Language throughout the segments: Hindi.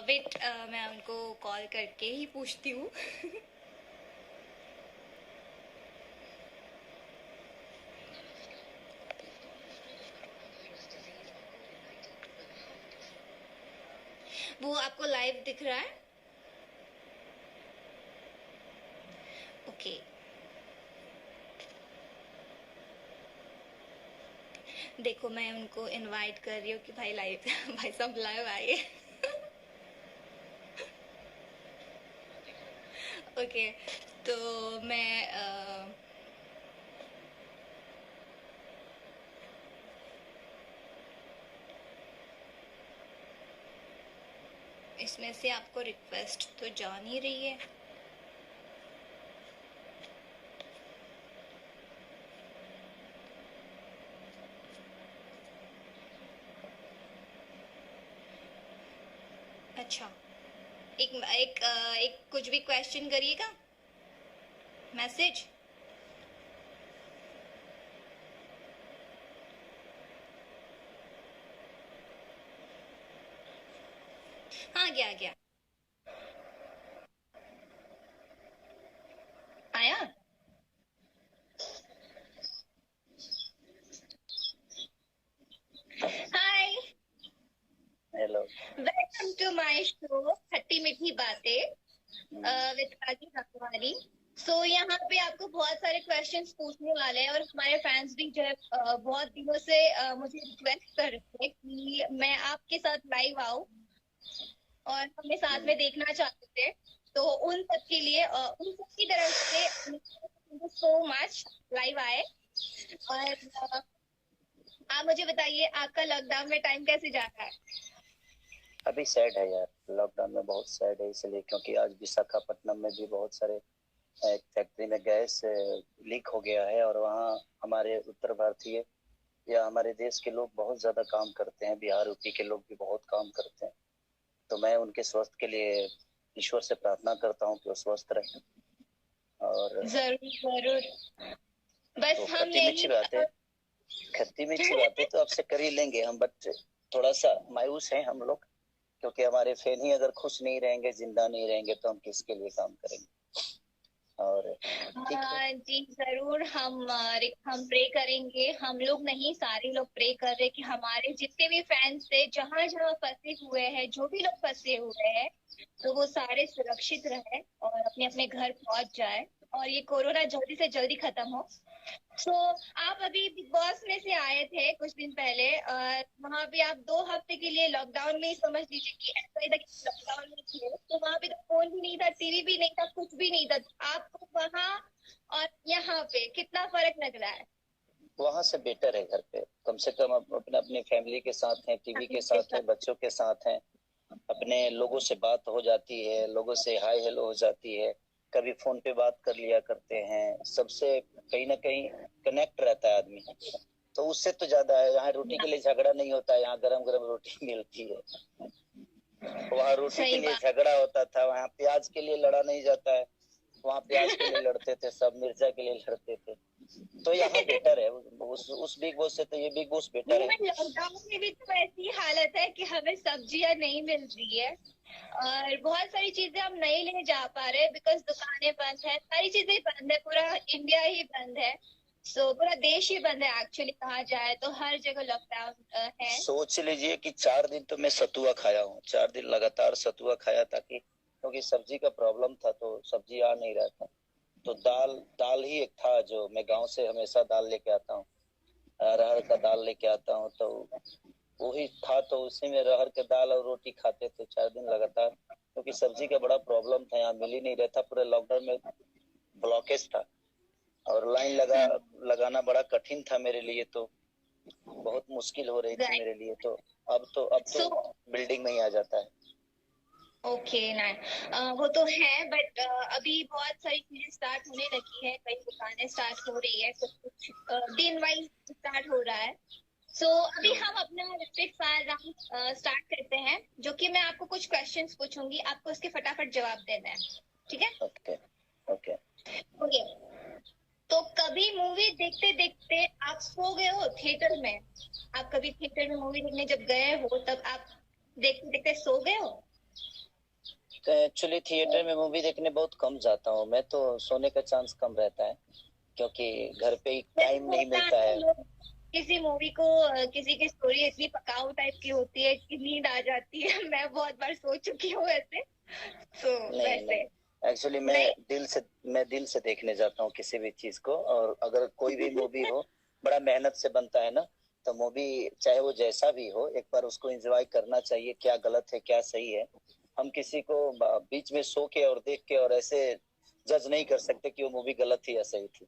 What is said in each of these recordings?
वेट, मैं उनको कॉल करके ही पूछती हूँ। वो आपको लाइव दिख रहा है? ओके। देखो, मैं उनको इनवाइट कर रही हूँ कि भाई लाइव भाई सब लाइव आइए। ओके, तो मैं इसमें से आपको रिक्वेस्ट तो जा नहीं रही है। अच्छा, एक कुछ भी क्वेश्चन करिएगा, मैसेज। हाँ, गया गया, आया। Hi, hello, welcome to my show खट्टी मीठी बातें विद काजी रखवाली। सो यहाँ पे आपको बहुत सारे क्वेश्चंस पूछने वाले हैं और हमारे फैंस भी जो है बहुत दिनों से मुझे रिक्वेस्ट कर रहे थे कि मैं आपके साथ लाइव आऊं और हमें साथ में देखना चाहते थे। तो उन सब के लिए उन सब की तरफ से thank you so much live आए। और आप मुझे बताइए, आपका लॉकडाउन में टाइम कैसे जा रहा है? अभी सैड है यार, लॉकडाउन में बहुत सैड है इसलिए क्योंकि आज विशाखापट्टनम में भी बहुत सारे एक फैक्ट्री में गैस लीक हो गया है और वहाँ हमारे उत्तर भारतीय या हमारे देश के लोग बहुत ज्यादा काम करते हैं। बिहार यूपी के लोग भी बहुत काम करते हैं, तो मैं उनके स्वास्थ्य के लिए ईश्वर से प्रार्थना करता हूँ कि वो स्वस्थ रहें। और जरूर जरूर, बस तो हम यही खट्टी मीठी बातें तो आपसे कर ही लेंगे हम, बट थोड़ा सा मायूस हैं हम लोग क्योंकि हमारे फैन ही अगर खुश नहीं रहेंगे, जिंदा नहीं रहेंगे, तो हम किसके लिए काम करेंगे। और ठीक है, जी जरूर, हम प्रे करेंगे। हम लोग नहीं, सारे लोग प्रे कर रहे कि हमारे जितने भी फैंस थे जहां जहां फंसे हुए हैं, जो भी लोग फंसे हुए हैं, तो वो सारे सुरक्षित रहे और अपने अपने घर पहुंच जाए और ये कोरोना जल्दी से जल्दी खत्म हो। तो आप अभी बिग बॉस में से आए थे कुछ दिन पहले और वहां पे आप 2 हफ्ते के लिए लॉकडाउन में ही समझ लीजिए कि ऐसा ही था कि लॉकडाउन में थे। तो वहां पे तो फोन भी नहीं था, टीवी भी नहीं था, कुछ भी नहीं था। आपको वहां और यहाँ पे कितना फर्क लग रहा है? वहां से बेटर है। घर पे कम से कम अपने अपनी फैमिली के साथ हैं, टीवी के साथ हैं, बच्चों के साथ हैं, अपने लोगों से बात हो जाती है, लोगों से हाय हेलो हो जाती है, कभी फोन पे बात कर लिया करते हैं, सबसे कहीं ना कहीं कनेक्ट रहता है आदमी। तो उससे तो ज्यादा है। यहाँ रोटी के लिए झगड़ा नहीं होता है, यहाँ गरम गरम रोटी मिलती है। वहाँ रोटी के सही लिए बात। झगड़ा होता था, वहाँ प्याज के लिए लड़ा नहीं जाता है। वहाँ प्याज के लिए लड़ते थे सब, मिर्चा के लिए लड़ते थे। तो यहाँ बेटर है, उस बिग बॉस से तो ये बिग बॉस बेटर है। लॉकडाउन में भी तो ऐसी हालत है कि हमें सब्जियां नहीं मिल रही है और बहुत सारी चीजें हम नहीं ले जा पा रहे बिकॉज दुकानें बंद है, सारी चीजें बंद है, पूरा इंडिया ही बंद है। पूरा देश ही बंद है एक्चुअली कहा जाए तो, हर जगह लॉकडाउन है। सोच लीजिए कि 4 दिन तो मैं सतुआ खाया हूँ, 4 दिन लगातार सतुआ खाया, ताकि क्योंकि सब्जी का प्रॉब्लम था तो सब्जी आ नहीं रहा था। तो दाल दाल ही एक था जो मैं गांव से हमेशा दाल लेके आता हूँ, अरहर का दाल लेके आता हूँ, तो वही था। तो उसी में अरहर के दाल और रोटी खाते थे 4 दिन लगातार, क्योंकि सब्जी का बड़ा प्रॉब्लम था, यहाँ मिल ही नहीं रहा था। पूरे लॉकडाउन में ब्लॉकेज था और लाइन लगाना बड़ा कठिन था मेरे लिए, तो बहुत मुश्किल हो रही थी राइट। मेरे लिए। तो अब तो सो बिल्डिंग में ही आ जाता है। ओके ना, वो तो है बट अभी बहुत सारी चीजें स्टार्ट होने लगी है, कई दुकानें स्टार्ट हो रही है, कुछ कुछ दिन वाइज स्टार्ट हो रहा है। अभी हम अपना रैपिड फायर राउंड स्टार्ट करते हैं, जो कि मैं आपको कुछ क्वेश्चंस पूछूंगी, आपको उसके फटाफट जवाब देना है। ठीक है? Okay okay. ओके। तो कभी मूवी देखते देखते आप सो गए हो थिएटर में? आप कभी थिएटर में मूवी देखने जब गए हो तब आप देखते देखते सो गए हो? एक्चुअली थिएटर में मूवी देखने बहुत कम जाता हूँ मैं, तो सोने का चांस कम रहता है क्योंकि घर पे ही टाइम नहीं मिलता है। किसी मूवी को किसी की स्टोरी इतनी पकाऊ टाइप की होती है कि नींद आ जाती है। मैं बहुत बार सो चुकी हूँ ऐसे, तो वैसे एक्चुअली मैं दिल से देखने जाता हूँ किसी भी चीज को, और अगर कोई भी मूवी हो बड़ा मेहनत से बनता है ना, तो मूवी चाहे वो जैसा भी हो एक बार उसको एंजॉय करना चाहिए। क्या गलत है क्या सही है, हम किसी को बीच में सो के और देख के और ऐसे जज नहीं कर सकते कि वो मूवी गलत थी या सही थी,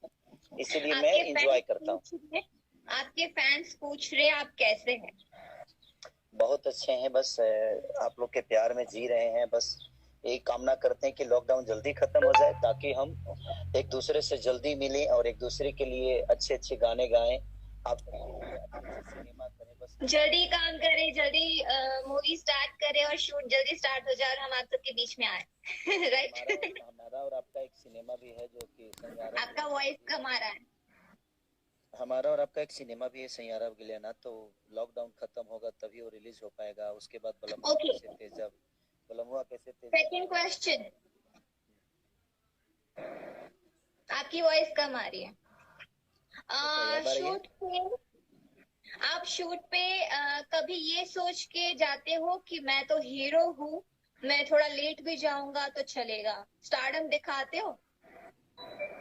इसीलिए मैं एंजॉय करता हूँ। आपके फैंस पूछ रहे आप कैसे हैं? बहुत अच्छे हैं, बस आप लोग के प्यार में जी रहे हैं। बस यही कामना करते हैं कि लॉकडाउन जल्दी खत्म हो जाए ताकि हम एक दूसरे से जल्दी मिलें और एक दूसरे के लिए अच्छे अच्छे गाने गाएं। आप सिनेमा करें, बस जल्दी काम करें, जल्दी मूवी स्टार्ट करें और शूट जल्दी स्टार्ट हो जाए और हम आप सबके बीच में आए। राइट। हमारा और आपका एक सिनेमा भी है जो कि आपका वॉइस कम आ रहा है। हमारा और आपका एक सिनेमा भी है सैयारा गिलेना, तो लॉकडाउन खत्म होगा तभी वो रिलीज हो पाएगा। उसके बाद बलमुआ कैसे तेजाब, बलमुआ कैसे तेजाब। सेकंड क्वेश्चन, आपकी वॉइस कम आ रही है। शूट पे आप शूट पे कभी ये सोच के जाते हो कि मैं तो हीरो हूँ, मैं थोड़ा लेट भी जाऊंगा तो चलेगा, स्टारडम दिखाते हो?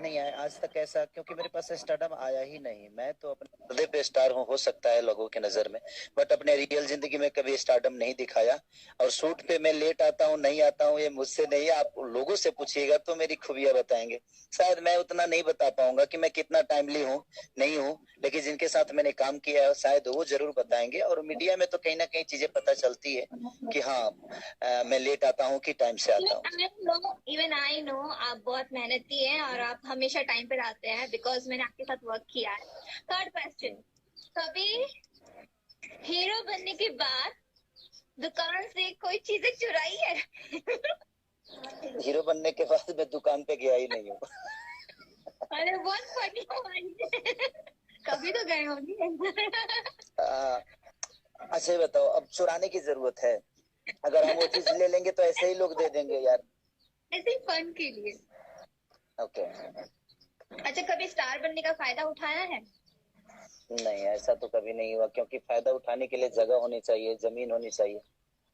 नहीं आया आज तक ऐसा, क्योंकि मेरे पास स्टारडम आया ही नहीं। मैं तो अपने पर्दे पे स्टार हूँ, हो सकता है लोगों के नजर में, बट अपने रियल जिंदगी में कभी स्टारडम नहीं दिखाया। और शूट पे मैं लेट आता हूँ नहीं आता हूँ ये मुझसे नहीं, आप लोगों से पूछिएगा तो मेरी खूबियां बताएंगे। शायद मैं उतना नहीं बता पाऊंगा कि मैं कितना टाइमली हूँ नहीं हूँ, लेकिन जिनके साथ मैंने काम किया है शायद वो जरूर बताएंगे। और मीडिया में तो कहीं ना कहीं चीजें पता चलती है कि हाँ मैं लेट आता हूँ कि टाइम से आता हूँ। इवन आई नो आप बहुत मेहनती हैं और आप हमेशा टाइम पर आते हैं, बिकॉज मैंने आपके साथ वर्क किया है। थर्ड क्वेश्चन, कभी हीरो बनने के बाद दुकान से कोई चीजें चुराई है? हीरो बनने के बाद मैं दुकान पे गया ही नहीं हूँ। अरे बहुत फनी हो। कभी तो गए होंगे। अच्छा बताओ, अब चुराने की जरूरत है? अगर हम वो चीज ले लेंगे तो ऐसे ही लोग दे देंगे यार, ऐसे ही फन के लिए। ओके। अच्छा, कभी स्टार बनने का फायदा उठाया है? नहीं ऐसा तो कभी नहीं हुआ, क्योंकि फायदा उठाने के लिए जगह होनी चाहिए, जमीन होनी चाहिए।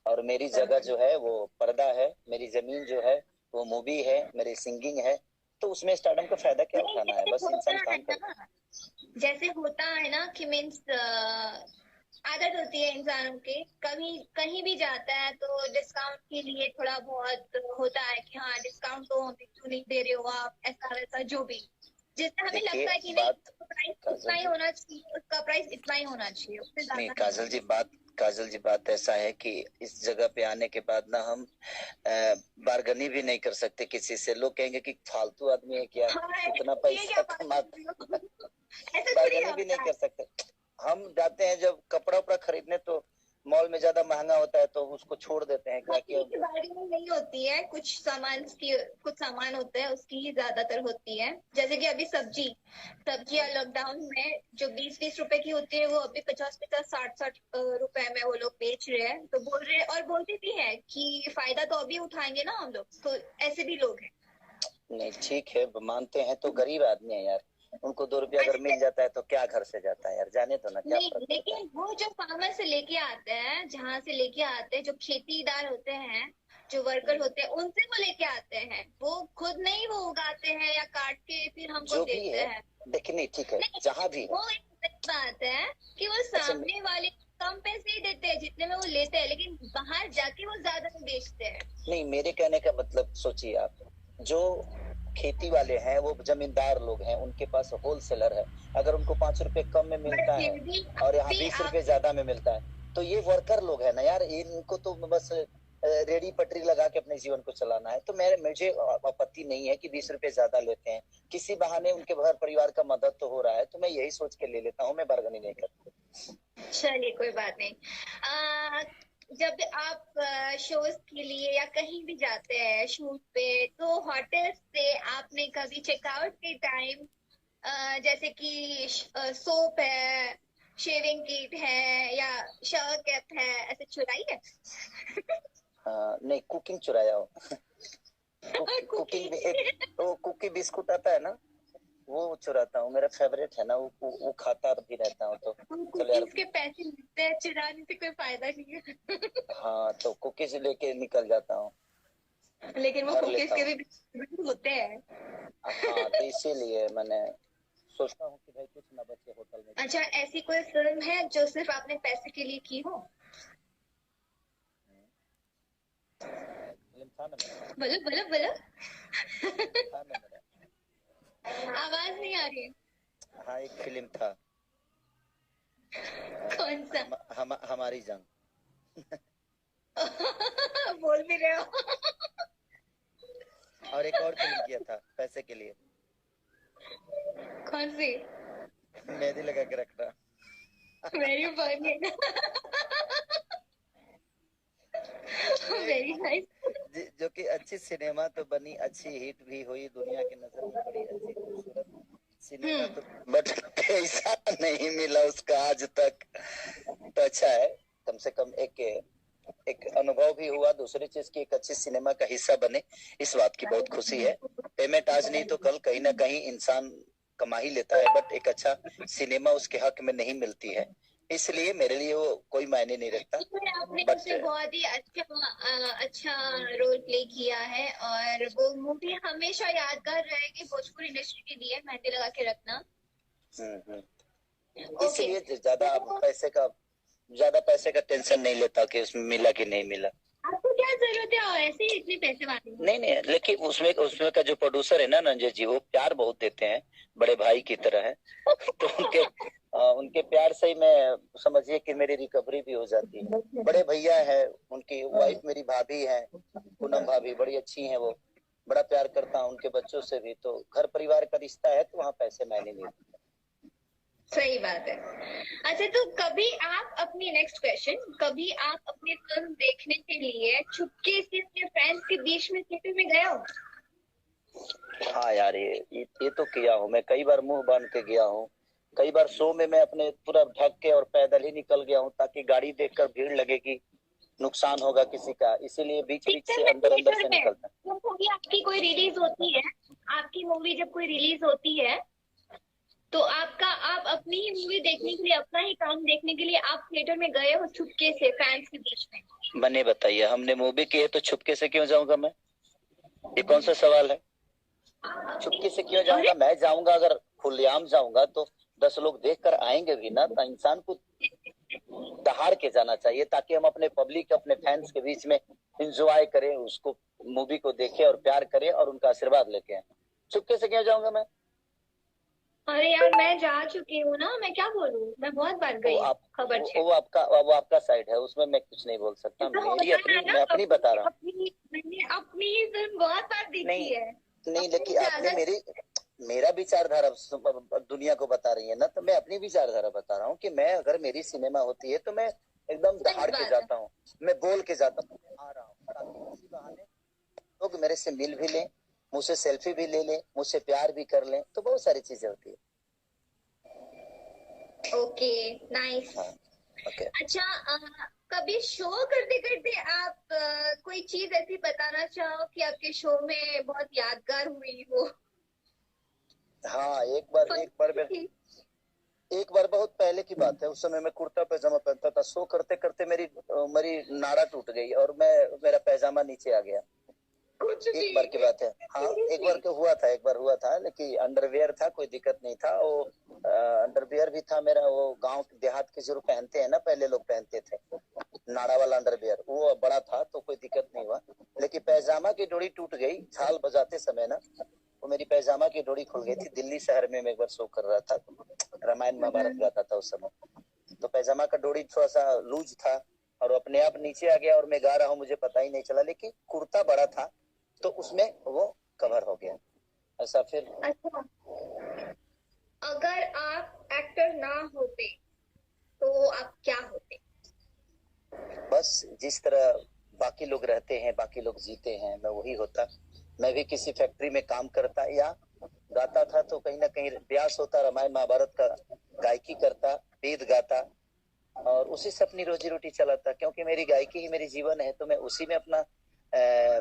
और मेरी जगह जो है वो पर्दा है, मेरी जमीन जो है वो मूवी है, मेरी सिंगिंग है, तो उसमें स्टारडम का फायदा क्या उठाना है? बस इंसान काम करे। जैसे होता है ना कि मीन्स आदत होती है इंसानों के, कभी कहीं भी जाता है तो डिस्काउंट के लिए थोड़ा बहुत होता है कि हाँ डिस्काउंट तो क्यों नहीं दे रहे हो आप, ऐसा वैसा जो भी, जिससे हमें लगता है कि नहीं प्राइस इतना ही होना चाहिए, उसका प्राइस इतना ही होना चाहिए, उससे नहीं ज्यादा। काजल जी बात ऐसा है कि इस जगह पे आने के बाद ना हम बार्गनी भी नहीं कर सकते किसी से। लोग कहेंगे कि फालतू आदमी है क्या, इतना पैसा कमाता, बार्गनी भी नहीं कर सकते। हम जाते हैं जब कपड़ा उपड़ा खरीदने तो मॉल में ज्यादा महंगा होता है तो उसको छोड़ देते हैं। बार्गेनिंग नहीं होती है, कुछ सामान होते हैं उसकी ही ज्यादातर होती है। जैसे कि अभी सब्जियां लॉकडाउन में जो 20-20 रुपए की होती है वो अभी 50-50, 60-60 रुपए में वो लोग बेच रहे हैं। तो बोल रहे और बोलते भी है कि फायदा तो अभी उठाएंगे ना हम लोग, तो ऐसे भी लोग हैं। नहीं ठीक है मानते हैं, तो गरीब आदमी है यार, उनको 2 रुपया अगर मिल जाता है तो क्या घर से जाता है यार, जाने तो ना क्या। नहीं, लेकिन वो जो फार्मर से लेके आते हैं, जहाँ से लेके आते हैं, जो खेतीदार होते हैं, जो वर्कर होते हैं, उनसे वो लेके आते हैं। वो खुद नहीं वो उगाते हैं या काट के फिर हमको देते हैं। देखिए नहीं ठीक है, जहाँ भी वो एक बात है कि वो सामने वाले कम पैसे ही देते हैं जितने में वो लेते हैं, लेकिन बाहर जाके वो ज्यादा में बेचते हैं। नहीं मेरे कहने का मतलब सोचिए आप, जो खेती वाले हैं वो जमींदार लोग हैं, उनके पास होलसेलर है, अगर उनको 5 रुपए कम में मिलता है और यहाँ 20 रुपए ज्यादा में मिलता है, तो ये वर्कर लोग है ना यार, इनको तो बस रेडी पटरी लगा के अपने जीवन को चलाना है। तो मुझे आपत्ति नहीं है कि 20 रुपए ज्यादा लेते हैं, किसी बहाने उनके घर परिवार का मदद तो हो रहा है, तो मैं यही सोच के ले लेता हूँ, मैं बार्गेनिंग नहीं करता। चलिए कोई बात नहीं। जब आप शोज के लिए या कहीं भी जाते हैं शूट पे, तो होटल से आपने कभी चेकआउट के टाइम जैसे कि सोप है, शेविंग किट है या शावर कैप है, ऐसे चुराई है? नहीं, कुकिंग चुराया हूँ। कुकिंग में एक तो कुकी बिस्कुट आता है ना, वो चुराता हूँ, मेरा फेवरेट है ना, वो खाता भी रहता हूँ। तो चलो यार, के पैसे मिलते हैं, चुराने से कोई फायदा नहीं है। हाँ, तो कुकीज लेके निकल जाता हूँ, लेकिन वो भर कुकीज लेता के हूँ। भी होते हैं। हाँ, तो इसीलिए मैंने सोचता हूँ कि भाई कुछ ना बचे होटल में। अच्छा, ऐसी कोई फिल्म है जो सिर्फ आपने पैसे के लिए की हो? फिल्म था ना मेरा, बोलो बोलो बोलो। था ना मेरा। आवाज नहीं आ रही। हाँ, एक फिल्म था, कौन सा? हमारी जंग। बोल भी रहे हो। और एक और फिल्म किया था पैसे के लिए। कौन सी? मेहंदी लगा के रखना। Very funny. Very nice. जो कि अच्छी सिनेमा तो बनी, अच्छी हिट भी हुई, दुनिया की नजर में बड़ी अच्छी खूबसूरत सिनेमा, तो बट पैसा नहीं मिला उसका आज तक। तो अच्छा है, कम से कम एक अनुभव भी हुआ, दूसरी चीज की एक अच्छी सिनेमा का हिस्सा बने, इस बात की बहुत खुशी है। पेमेंट आज नहीं तो कल कहीं ना कहीं इंसान कमा ही लेता है, बट एक अच्छा सिनेमा उसके हक में नहीं मिलती है, इसलिए मेरे लिए वो कोई मायने नहीं रखता। आपने बट उसमें बहुत ही अच्छा रोल प्ले किया है, और वो मूवी हमेशा यादगार रहेगी भोजपुरी इंडस्ट्री के लिए, मेहंदी लगा के रखना। इसलिए ज्यादा पैसे का टेंशन नहीं लेता कि उसमें मिला कि नहीं मिला। आपको क्या जरूरत है ऐसे ही इतने पैसे वाले? नहीं, लेकिन उसमें उसमें का जो प्रोड्यूसर है ना रंजय जी, वो प्यार बहुत देते हैं, बड़े भाई की तरह है। तो उनके प्यार से ही मैं समझिए कि मेरी रिकवरी भी हो जाती है। बड़े भैया है, उनकी वाइफ मेरी भाभी है, पूनम भाभी, बड़ी अच्छी है वो, बड़ा प्यार करता हूँ उनके बच्चों से भी। तो घर परिवार का रिश्ता है, तो वहाँ पैसे मायने नहीं रखते। सही बात है। अच्छा, तो कभी आप अपनी नेक्स्ट क्वेश्चन, कभी आप अपनी फिल्म देखने के लिए चुपके से अपने फ्रेंड्स के बीच में थिएटर में गए हो? हाँ यार, ये तो किया हूँ मैं, कई बार मुंह बांध के गया हूँ, कई बार शो में मैं अपने पूरा ढक के और पैदल ही निकल गया हूँ, ताकि गाड़ी देखकर भीड़ लगेगी, नुकसान होगा किसी का, इसीलिए बीच बीच से अंदर से निकलता। जब मूवी आपकी कोई रिलीज होती है, आपकी मूवी जब कोई रिलीज होती है, तो आप अपनी ही मूवी देखने के लिए, अपना ही काम देखने के लिए आप थिएटर में गए हो चुपके से फैंस के बीच में? मैंने बताइए, हमने मूवी की है तो चुपके से क्यों जाऊंगा मैं? ये कौन सा सवाल है? चुपके से क्यों जाऊंगा? मैं जाऊंगा, अगर खुलेआम जाऊंगा तो 10 लोग देख कर आएंगे भी ना, तो इंसान को दहाड़ के जाना चाहिए, ताकि हम अपने पब्लिक, अपने फैंस के बीच में एंजॉय करें, उसको मूवी को देखें और प्यार करें और उनका आशीर्वाद लेके आए। चुपके से क्यों जाऊंगा मैं? अरे यार, मैं जा चुकी हूँ ना, मैं क्या बोलूँ, मैं बहुत बार गई खबर से। वो आपका साइड है, उसमें मैं कुछ नहीं बोल सकता। मेरी अपनी, मैं अपनी बता रहा हूँ। मैंने अपनी ही फिल्म बहुत बार देखी है। नहीं, लेकिन आपने मेरा विचारधारा दुनिया को बता रही है ना, तो मैं अपनी विचारधारा बता रहा हूँ कि मैं, अगर मेरी सिनेमा होती है तो मैं एकदम दहाड़ के जाता हूँ, मैं बोल के जाता हूँ आ रहा हूँ, ताकि किसी बहाने लोग मेरे से मिल भी लें, मुझसे सेल्फी भी ले लें, मुझसे प्यार भी कर लें, तो बहुत सारी चीजें होती है। Okay, nice. ओके। अच्छा, कभी शो करते करते आप कोई चीज ऐसी बताना चाहो कि आपके शो में बहुत यादगार हुई हो? हाँ, एक बार बहुत पहले की बात है, उस समय मैं कुर्ता पैजामा पहनता था, शो करते करते मेरी नाड़ा टूट गई और मेरा पैजामा नीचे आ गया। एक बार की बात है। हाँ, एक बार हुआ था, लेकिन अंडरवियर था, कोई दिक्कत नहीं था। वो अंडरवियर भी था मेरा, वो गांव देहात के जो पहनते हैं ना, पहले लोग पहनते थे, नाड़ा वाला अंडरवियर, वो बड़ा था, तो कोई दिक्कत नहीं हुआ। लेकिन पैजामा की डोरी टूट गई झाल बजाते समय ना, वो मेरी पैजामा की डोरी खुल गई थी। दिल्ली शहर में मैं एक बार शो कर रहा था, रामायण महाभारत गाता था उस समय, तो पैजामा का डोरी थोड़ा सा लूज था और अपने आप नीचे आ गया और मैं गा रहा हूँ, मुझे पता ही नहीं चला, लेकिन कुर्ता बड़ा था तो उसमें वो कवर हो गया। ऐसा फिर। अच्छा, अगर आप एक्टर ना होते तो आप क्या होते? बस जिस तरह बाकी लोग रहते हैं, बाकी लोग जीते हैं, मैं वही होता। मैं भी किसी फैक्ट्री में काम करता या गाता था, तो कहीं ना कहीं प्रयास होता, रामायण महाभारत का गायकी करता, वेद गाता, और उसी से अपनी रोजी रोटी चलाता, क्योंकि मेरी गायकी ही मेरी जीवन है, तो मैं उसी में अपना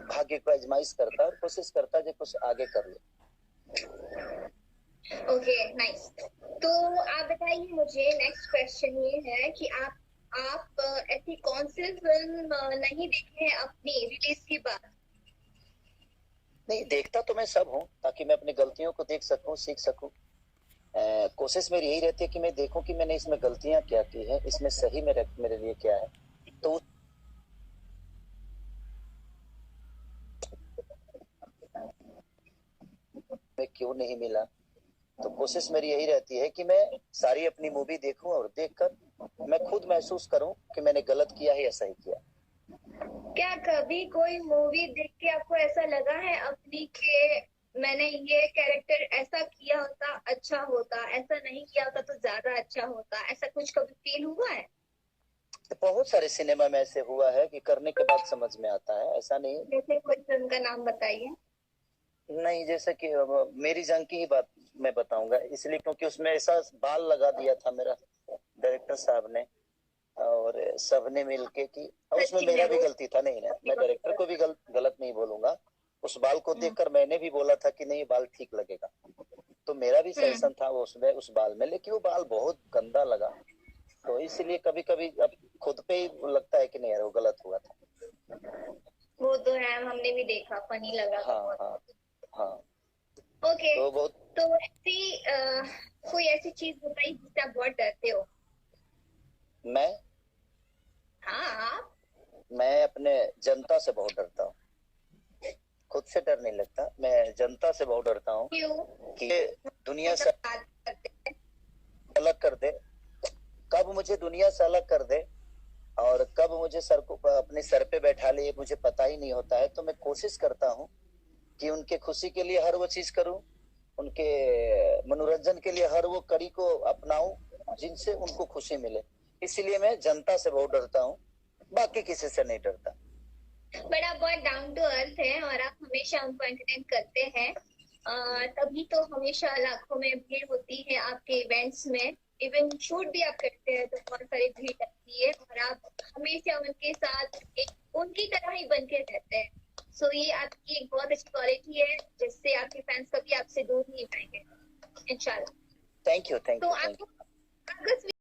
भाग्य को आजमाइश करता और कोशिश करता कि कुछ आगे कर लूं। Okay, nice. तो आप बताइए मुझे, नेक्स्ट क्वेश्चन ये है कि आप ऐसी कौन सी फिल्म नहीं देखे हैं अपनी रिलीज के बाद? नहीं, देखता तो मैं सब हूँ, ताकि मैं अपनी गलतियों को देख सकूं, सीख सकूं। कोशिश मेरी यही रहती है कि मैं देखूं कि मैंने इसमें गलतियां क्या की है, इसमें सही मेरे लिए क्या है, तो मैं क्यों नहीं मिला। तो कोशिश मेरी यही रहती है कि मैं सारी अपनी मूवी देखूं और देखकर मैं खुद महसूस करूं कि मैंने गलत किया है या सही किया। क्या कभी कोई मूवी देख के आपको ऐसा लगा है अपनी के मैंने ये कैरेक्टर ऐसा किया होता अच्छा होता, ऐसा नहीं किया होता तो ज्यादा अच्छा होता, ऐसा कुछ कभी फील हुआ है? बहुत सारे सिनेमा में ऐसे हुआ है कि करने के बाद समझ में आता है, ऐसा नहीं। जैसे कोई फिल्म का नाम बताइए। नहीं, जैसे कि मेरी जंग की ही बात मैं बताऊंगा, इसलिए क्योंकि उसमें ऐसा बाल लगा दिया था मेरा डायरेक्टर साहब ने और सबने मिलके कि, और उसमें मेरा भी गलती था। नहीं, मैं डायरेक्टर को भी गलत नहीं बोलूंगा। उस बाल को देखकर मैंने भी बोला था कि नहीं, ये बाल ठीक लगेगा, तो मेरा भी सजेशन था उसमें उस बाल में, लेकिन वो बाल बहुत गंदा लगा, तो इसलिए कभी कभी अब खुद पे ही लगता है कि नहीं यार, वो गलत हुआ था। वो तो है, हमने भी देखा, फनी लगा। हाँ हाँ हाँ। ओके, तो बहुत तो ऐसी कोई ऐसी चीज बताइए जिससे आप बहुत डरते हो? मैं हाँ, मैं अपने जनता से बहुत डरता हूँ, खुद से डर नहीं लगता, मैं जनता से बहुत डरता हूँ क्यों? कि दुनिया से अलग कर दे, कब मुझे दुनिया से अलग कर दे और कब मुझे सर को अपने सर पे बैठा ले, मुझे पता ही नहीं होता है। तो मैं कोशिश करता हूँ कि उनके खुशी के लिए हर वो चीज करूं, उनके मनोरंजन के लिए हर वो कड़ी को अपनाऊं जिनसे उनको खुशी मिले। इसलिए मैं जनता से बहुत डरता हूँ, बाकी किसी से नहीं डरता। बट आप बहुत डाउन टू अर्थ है और आप हमेशा उनको एंटरटेन करते हैं, तभी तो हमेशा लाखों में भीड़ होती है आपके इवेंट्स में। इवन शूट भी आप करते हैं तो बहुत सारी भीड़ लगती है और आप हमेशा उनके साथ एक उनकी तरह ही बन के रहते हैं। सो ये आपकी एक बहुत अच्छी क्वालिटी है जिससे आपके फैंस कभी आपसे दूर नहीं जाएंगे, इंशाल्लाह। थैंक यू, थैंक तो यू, थैंक यू। आपको